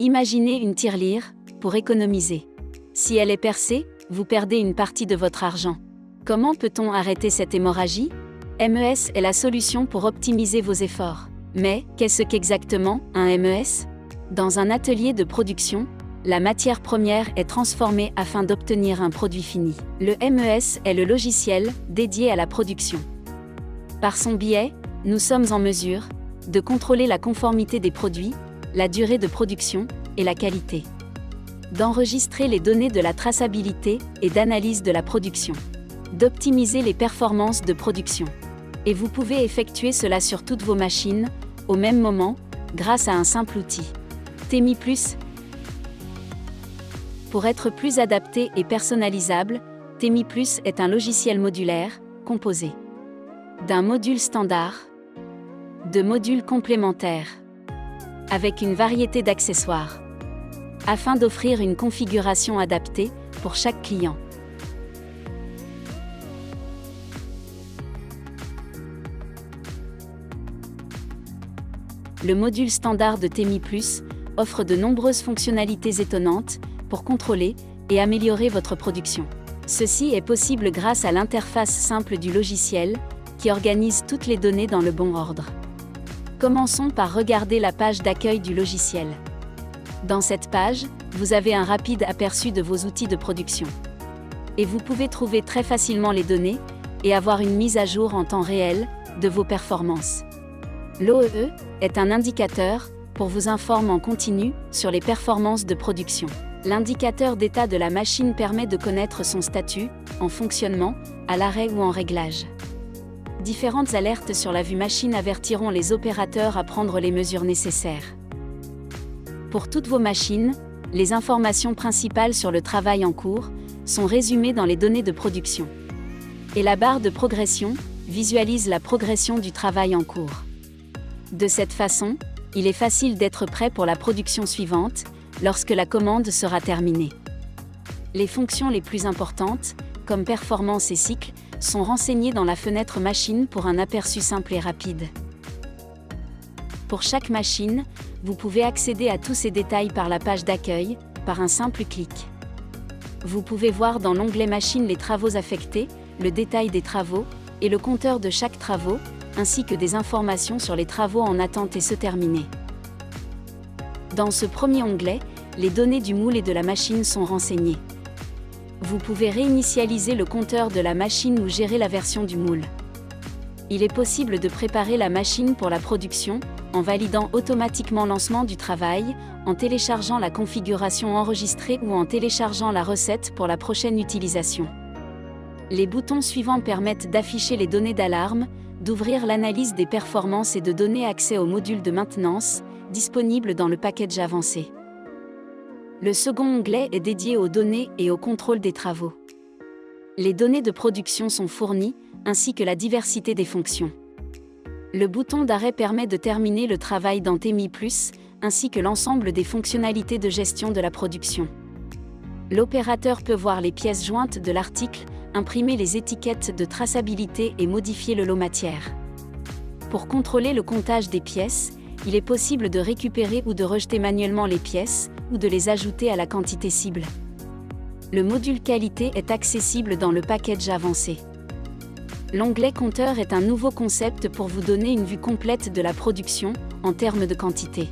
Imaginez une tirelire, pour économiser. Si elle est percée, vous perdez une partie de votre argent. Comment peut-on arrêter cette hémorragie? MES est la solution pour optimiser vos efforts. Mais, qu'est-ce qu'exactement, un MES? Dans un atelier de production, la matière première est transformée afin d'obtenir un produit fini. Le MES est le logiciel dédié à la production. Par son biais, nous sommes en mesure de contrôler la conformité des produits, la durée de production et la qualité, d'enregistrer les données de la traçabilité et d'analyse de la production, d'optimiser les performances de production. Et vous pouvez effectuer cela sur toutes vos machines, au même moment, grâce à un simple outil. TEMI+. Pour être plus adapté et personnalisable, TEMI+ est un logiciel modulaire, composé d'un module standard, de modules complémentaires, avec une variété d'accessoires, afin d'offrir une configuration adaptée pour chaque client. Le module standard de TEMI+ offre de nombreuses fonctionnalités étonnantes pour contrôler et améliorer votre production. Ceci est possible grâce à l'interface simple du logiciel, qui organise toutes les données dans le bon ordre. Commençons par regarder la page d'accueil du logiciel. Dans cette page, vous avez un rapide aperçu de vos outils de production. Et vous pouvez trouver très facilement les données et avoir une mise à jour en temps réel de vos performances. L'OEE est un indicateur pour vous informer en continu sur les performances de production. L'indicateur d'état de la machine permet de connaître son statut, en fonctionnement, à l'arrêt ou en réglage. Différentes alertes sur la vue machine avertiront les opérateurs à prendre les mesures nécessaires. Pour toutes vos machines, les informations principales sur le travail en cours sont résumées dans les données de production. Et la barre de progression visualise la progression du travail en cours. De cette façon, il est facile d'être prêt pour la production suivante, lorsque la commande sera terminée. Les fonctions les plus importantes, comme performance et cycle, sont renseignées dans la fenêtre machine pour un aperçu simple et rapide. Pour chaque machine, vous pouvez accéder à tous ces détails par la page d'accueil, par un simple clic. Vous pouvez voir dans l'onglet Machine les travaux affectés, le détail des travaux, et le compteur de chaque travaux, ainsi que des informations sur les travaux en attente et ceux terminés. Dans ce premier onglet, les données du moule et de la machine sont renseignées. Vous pouvez réinitialiser le compteur de la machine ou gérer la version du moule. Il est possible de préparer la machine pour la production, en validant automatiquement lancement du travail, en téléchargeant la configuration enregistrée ou en téléchargeant la recette pour la prochaine utilisation. Les boutons suivants permettent d'afficher les données d'alarme, d'ouvrir l'analyse des performances et de donner accès au module de maintenance, disponible dans le package avancé. Le second onglet est dédié aux données et au contrôle des travaux. Les données de production sont fournies, ainsi que la diversité des fonctions. Le bouton d'arrêt permet de terminer le travail dans TEMI+, ainsi que l'ensemble des fonctionnalités de gestion de la production. L'opérateur peut voir les pièces jointes de l'article, imprimer les étiquettes de traçabilité et modifier le lot matière. Pour contrôler le comptage des pièces, il est possible de récupérer ou de rejeter manuellement les pièces, ou de les ajouter à la quantité cible. Le module qualité est accessible dans le package avancé. L'onglet compteur est un nouveau concept pour vous donner une vue complète de la production, en termes de quantité.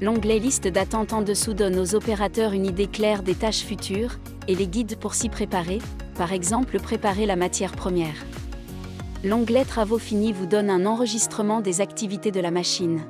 L'onglet liste d'attente en dessous donne aux opérateurs une idée claire des tâches futures, et les guides pour s'y préparer, par exemple préparer la matière première. L'onglet travaux finis vous donne un enregistrement des activités de la machine.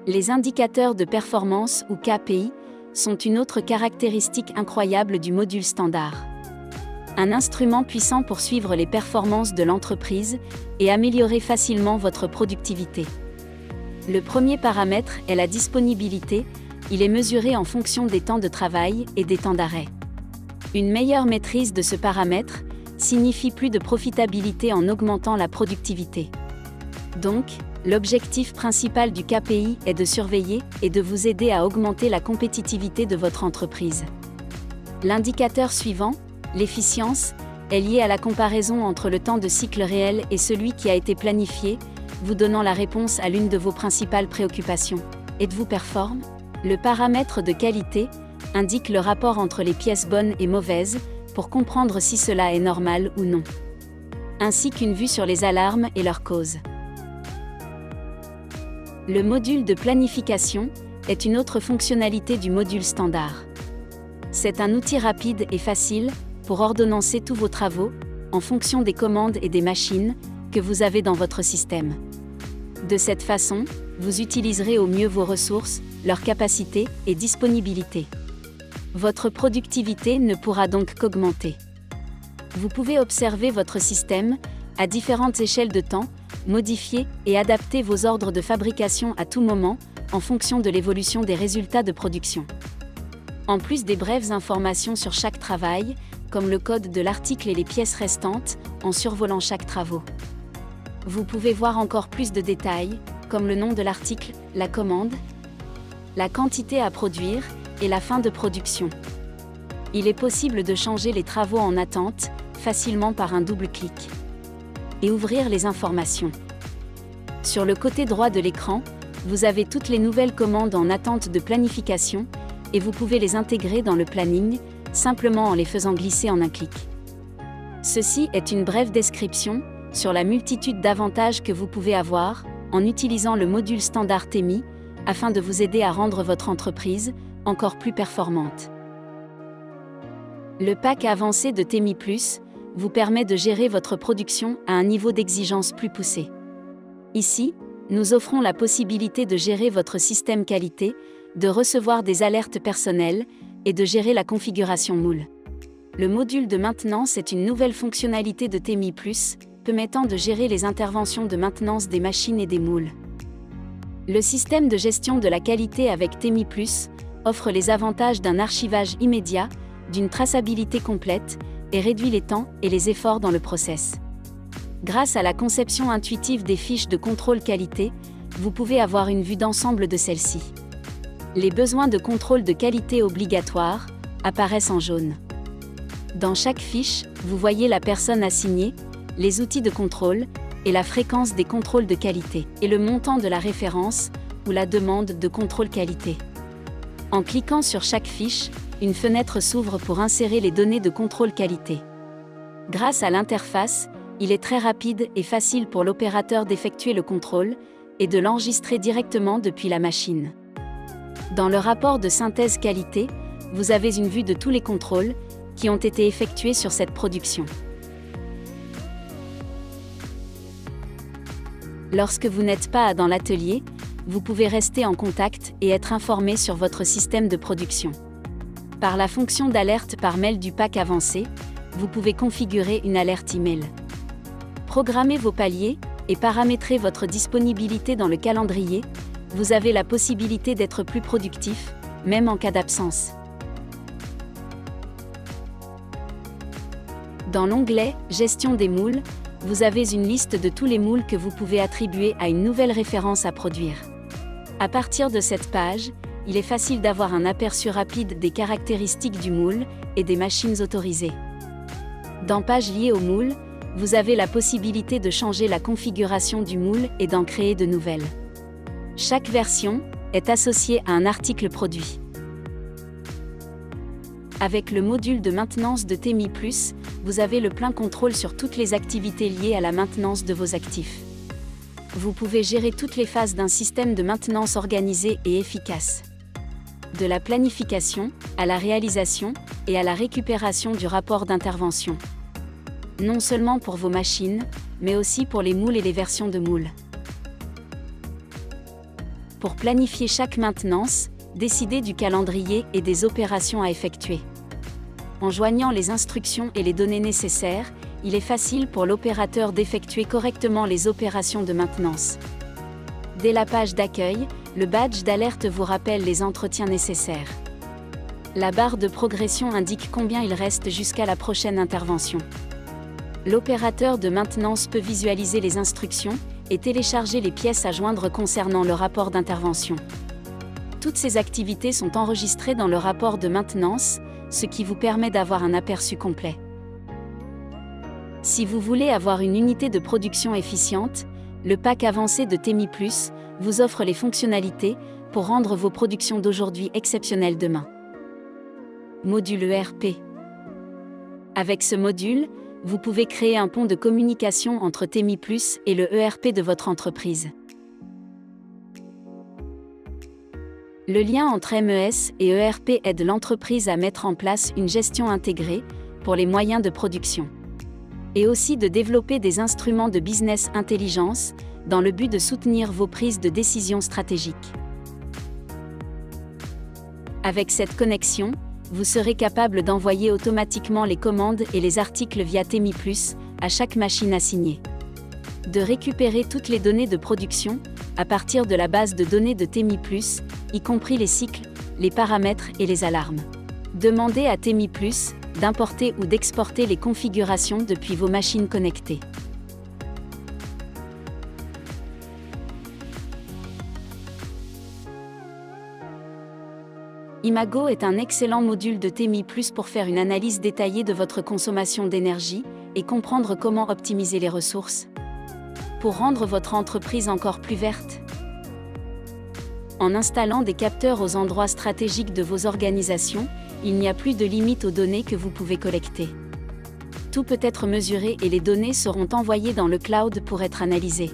Les indicateurs de performance ou KPI sont une autre caractéristique incroyable du module standard. Un instrument puissant pour suivre les performances de l'entreprise et améliorer facilement votre productivité. Le premier paramètre est la disponibilité, il est mesuré en fonction des temps de travail et des temps d'arrêt. Une meilleure maîtrise de ce paramètre signifie plus de profitabilité en augmentant la productivité. Donc, l'objectif principal du KPI est de surveiller et de vous aider à augmenter la compétitivité de votre entreprise. L'indicateur suivant, l'efficience, est lié à la comparaison entre le temps de cycle réel et celui qui a été planifié, vous donnant la réponse à l'une de vos principales préoccupations. Êtes-vous performe ? Le paramètre de qualité indique le rapport entre les pièces bonnes et mauvaises, pour comprendre si cela est normal ou non. Ainsi qu'une vue sur les alarmes et leurs causes. Le module de planification est une autre fonctionnalité du module standard. C'est un outil rapide et facile pour ordonnancer tous vos travaux, en fonction des commandes et des machines que vous avez dans votre système. De cette façon, vous utiliserez au mieux vos ressources, leurs capacités et disponibilité. Votre productivité ne pourra donc qu'augmenter. Vous pouvez observer votre système à différentes échelles de temps, modifier et adapter vos ordres de fabrication à tout moment, en fonction de l'évolution des résultats de production. En plus des brèves informations sur chaque travail, comme le code de l'article et les pièces restantes, en survolant chaque travaux. Vous pouvez voir encore plus de détails, comme le nom de l'article, la commande, la quantité à produire, et la fin de production. Il est possible de changer les travaux en attente, facilement par un double clic. Et ouvrir les informations. Sur le côté droit de l'écran, vous avez toutes les nouvelles commandes en attente de planification, et vous pouvez les intégrer dans le planning, simplement en les faisant glisser en un clic. Ceci est une brève description sur la multitude d'avantages que vous pouvez avoir en utilisant le module standard TEMI, afin de vous aider à rendre votre entreprise encore plus performante. Le pack avancé de TEMI Plus vous permet de gérer votre production à un niveau d'exigence plus poussé. Ici, nous offrons la possibilité de gérer votre système qualité, de recevoir des alertes personnelles et de gérer la configuration moule. Le module de maintenance est une nouvelle fonctionnalité de TEMI Plus, permettant de gérer les interventions de maintenance des machines et des moules. Le système de gestion de la qualité avec TEMI Plus offre les avantages d'un archivage immédiat, d'une traçabilité complète, et réduit les temps et les efforts dans le process. Grâce à la conception intuitive des fiches de contrôle qualité, vous pouvez avoir une vue d'ensemble de celles-ci. Les besoins de contrôle de qualité obligatoires apparaissent en jaune. Dans chaque fiche, vous voyez la personne assignée, les outils de contrôle, et la fréquence des contrôles de qualité, et le montant de la référence, ou la demande de contrôle qualité. En cliquant sur chaque fiche, une fenêtre s'ouvre pour insérer les données de contrôle qualité. Grâce à l'interface, il est très rapide et facile pour l'opérateur d'effectuer le contrôle, et de l'enregistrer directement depuis la machine. Dans le rapport de synthèse qualité, vous avez une vue de tous les contrôles qui ont été effectués sur cette production. Lorsque vous n'êtes pas dans l'atelier, vous pouvez rester en contact et être informé sur votre système de production. Par la fonction d'alerte par mail du pack avancé, vous pouvez configurer une alerte email. Programmez vos paliers et paramétrer votre disponibilité dans le calendrier. Vous avez la possibilité d'être plus productif, même en cas d'absence. Dans l'onglet « Gestion des moules », vous avez une liste de tous les moules que vous pouvez attribuer à une nouvelle référence à produire. À partir de cette page, il est facile d'avoir un aperçu rapide des caractéristiques du moule et des machines autorisées. Dans Pages liées au moule, vous avez la possibilité de changer la configuration du moule et d'en créer de nouvelles. Chaque version est associée à un article produit. Avec le module de maintenance de TEMI Plus, vous avez le plein contrôle sur toutes les activités liées à la maintenance de vos actifs. Vous pouvez gérer toutes les phases d'un système de maintenance organisé et efficace. De la planification, à la réalisation, et à la récupération du rapport d'intervention. Non seulement pour vos machines, mais aussi pour les moules et les versions de moules. Pour planifier chaque maintenance, décidez du calendrier et des opérations à effectuer. En joignant les instructions et les données nécessaires, il est facile pour l'opérateur d'effectuer correctement les opérations de maintenance. Dès la page d'accueil, le badge d'alerte vous rappelle les entretiens nécessaires. La barre de progression indique combien il reste jusqu'à la prochaine intervention. L'opérateur de maintenance peut visualiser les instructions et télécharger les pièces à joindre concernant le rapport d'intervention. Toutes ces activités sont enregistrées dans le rapport de maintenance, ce qui vous permet d'avoir un aperçu complet. Si vous voulez avoir une unité de production efficiente, le pack avancé de TEMI Plus vous offre les fonctionnalités pour rendre vos productions d'aujourd'hui exceptionnelles demain. Module ERP. Avec ce module, vous pouvez créer un pont de communication entre TEMI+ et le ERP de votre entreprise. Le lien entre MES et ERP aide l'entreprise à mettre en place une gestion intégrée pour les moyens de production, et aussi de développer des instruments de business intelligence dans le but de soutenir vos prises de décision stratégiques. Avec cette connexion, vous serez capable d'envoyer automatiquement les commandes et les articles via TEMI+ à chaque machine assignée. De récupérer toutes les données de production à partir de la base de données de TEMI+, y compris les cycles, les paramètres et les alarmes. Demandez à TEMI+ d'importer ou d'exporter les configurations depuis vos machines connectées. Imago est un excellent module de TEMI+ pour faire une analyse détaillée de votre consommation d'énergie et comprendre comment optimiser les ressources pour rendre votre entreprise encore plus verte. En installant des capteurs aux endroits stratégiques de vos organisations, il n'y a plus de limite aux données que vous pouvez collecter. Tout peut être mesuré et les données seront envoyées dans le cloud pour être analysées.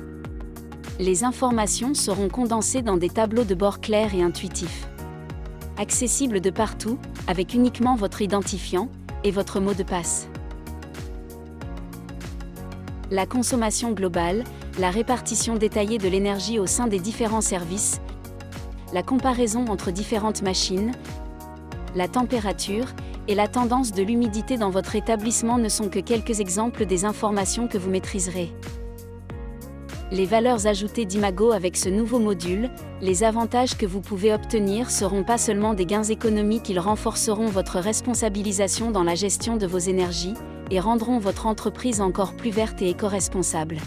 Les informations seront condensées dans des tableaux de bord clairs et intuitifs. Accessible de partout, avec uniquement votre identifiant et votre mot de passe. La consommation globale, la répartition détaillée de l'énergie au sein des différents services, la comparaison entre différentes machines, la température et la tendance de l'humidité dans votre établissement ne sont que quelques exemples des informations que vous maîtriserez. Les valeurs ajoutées d'Imago avec ce nouveau module, les avantages que vous pouvez obtenir seront pas seulement des gains économiques, ils renforceront votre responsabilisation dans la gestion de vos énergies et rendront votre entreprise encore plus verte et éco-responsable.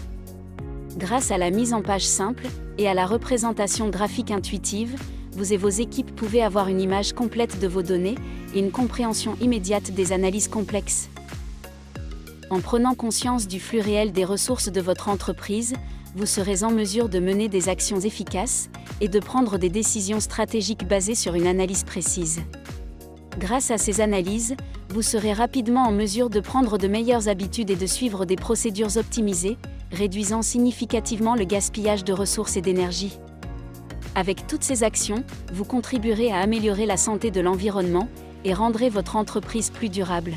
Grâce à la mise en page simple et à la représentation graphique intuitive, vous et vos équipes pouvez avoir une image complète de vos données et une compréhension immédiate des analyses complexes. En prenant conscience du flux réel des ressources de votre entreprise, vous serez en mesure de mener des actions efficaces et de prendre des décisions stratégiques basées sur une analyse précise. Grâce à ces analyses, vous serez rapidement en mesure de prendre de meilleures habitudes et de suivre des procédures optimisées, réduisant significativement le gaspillage de ressources et d'énergie. Avec toutes ces actions, vous contribuerez à améliorer la santé de l'environnement et rendrez votre entreprise plus durable.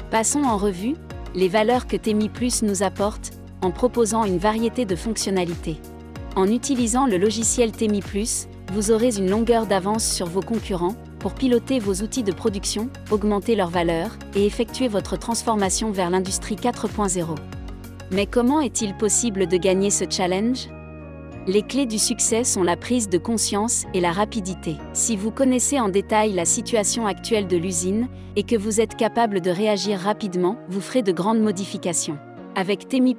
Passons en revue les valeurs que TEMI+ nous apporte en proposant une variété de fonctionnalités. En utilisant le logiciel TEMI+, vous aurez une longueur d'avance sur vos concurrents pour piloter vos outils de production, augmenter leur valeur et effectuer votre transformation vers l'industrie 4.0. Mais comment est-il possible de gagner ce challenge ? Les clés du succès sont la prise de conscience et la rapidité. Si vous connaissez en détail la situation actuelle de l'usine et que vous êtes capable de réagir rapidement, vous ferez de grandes modifications. Avec TEMI+,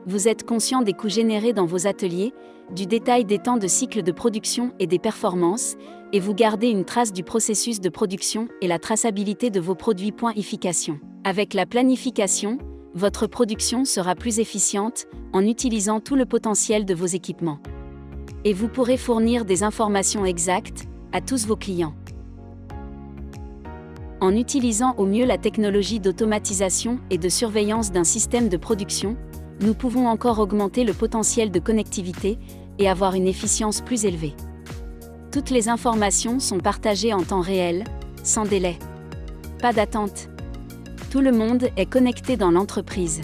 vous êtes conscient des coûts générés dans vos ateliers, du détail des temps de cycle de production et des performances, et vous gardez une trace du processus de production et la traçabilité de vos produits. Efficacité. Avec la planification, votre production sera plus efficiente en utilisant tout le potentiel de vos équipements. Et vous pourrez fournir des informations exactes à tous vos clients. En utilisant au mieux la technologie d'automatisation et de surveillance d'un système de production, nous pouvons encore augmenter le potentiel de connectivité et avoir une efficience plus élevée. Toutes les informations sont partagées en temps réel, sans délai. Pas d'attente. Tout le monde est connecté dans l'entreprise.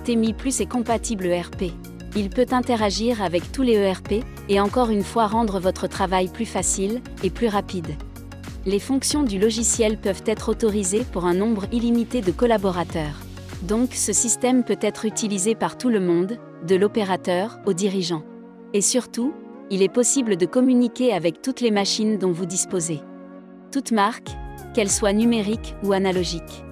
TEMI+ est compatible ERP. Il peut interagir avec tous les ERP et encore une fois rendre votre travail plus facile et plus rapide. Les fonctions du logiciel peuvent être autorisées pour un nombre illimité de collaborateurs. Donc ce système peut être utilisé par tout le monde, de l'opérateur au dirigeant. Et surtout, il est possible de communiquer avec toutes les machines dont vous disposez. Toute marque, qu'elle soit numérique ou analogique.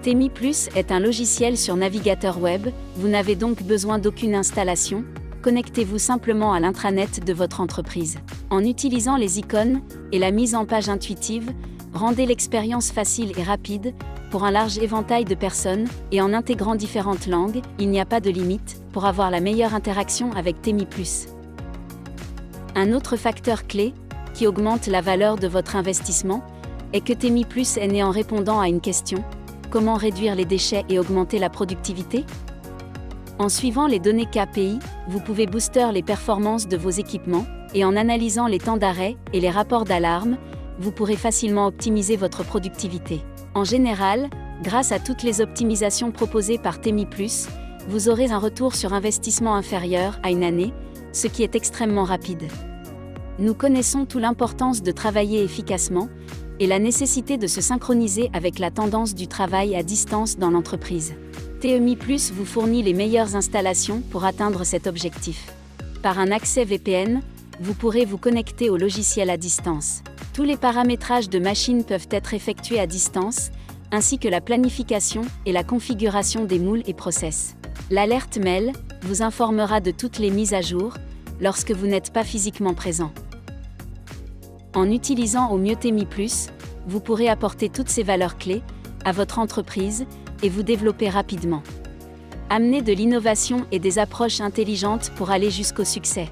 TEMI+ est un logiciel sur navigateur web, vous n'avez donc besoin d'aucune installation. Connectez-vous simplement à l'intranet de votre entreprise. En utilisant les icônes et la mise en page intuitive, Rendez l'expérience facile et rapide, pour un large éventail de personnes, et en intégrant différentes langues, il n'y a pas de limite, pour avoir la meilleure interaction avec Temi+. Un autre facteur clé, qui augmente la valeur de votre investissement, est que Temi+ est né en répondant à une question: comment réduire les déchets et augmenter la productivité? En suivant les données KPI, vous pouvez booster les performances de vos équipements, et en analysant les temps d'arrêt et les rapports d'alarme, vous pourrez facilement optimiser votre productivité. En général, grâce à toutes les optimisations proposées par Temi+, vous aurez un retour sur investissement inférieur à une année, ce qui est extrêmement rapide. Nous connaissons toute l'importance de travailler efficacement et la nécessité de se synchroniser avec la tendance du travail à distance dans l'entreprise. Temi+ vous fournit les meilleures installations pour atteindre cet objectif. Par un accès VPN, vous pourrez vous connecter au logiciel à distance. Tous les paramétrages de machines peuvent être effectués à distance, ainsi que la planification et la configuration des moules et process. L'alerte mail vous informera de toutes les mises à jour lorsque vous n'êtes pas physiquement présent. En utilisant au mieux Temi+, vous pourrez apporter toutes ces valeurs clés à votre entreprise et vous développer rapidement. Amenez de l'innovation et des approches intelligentes pour aller jusqu'au succès.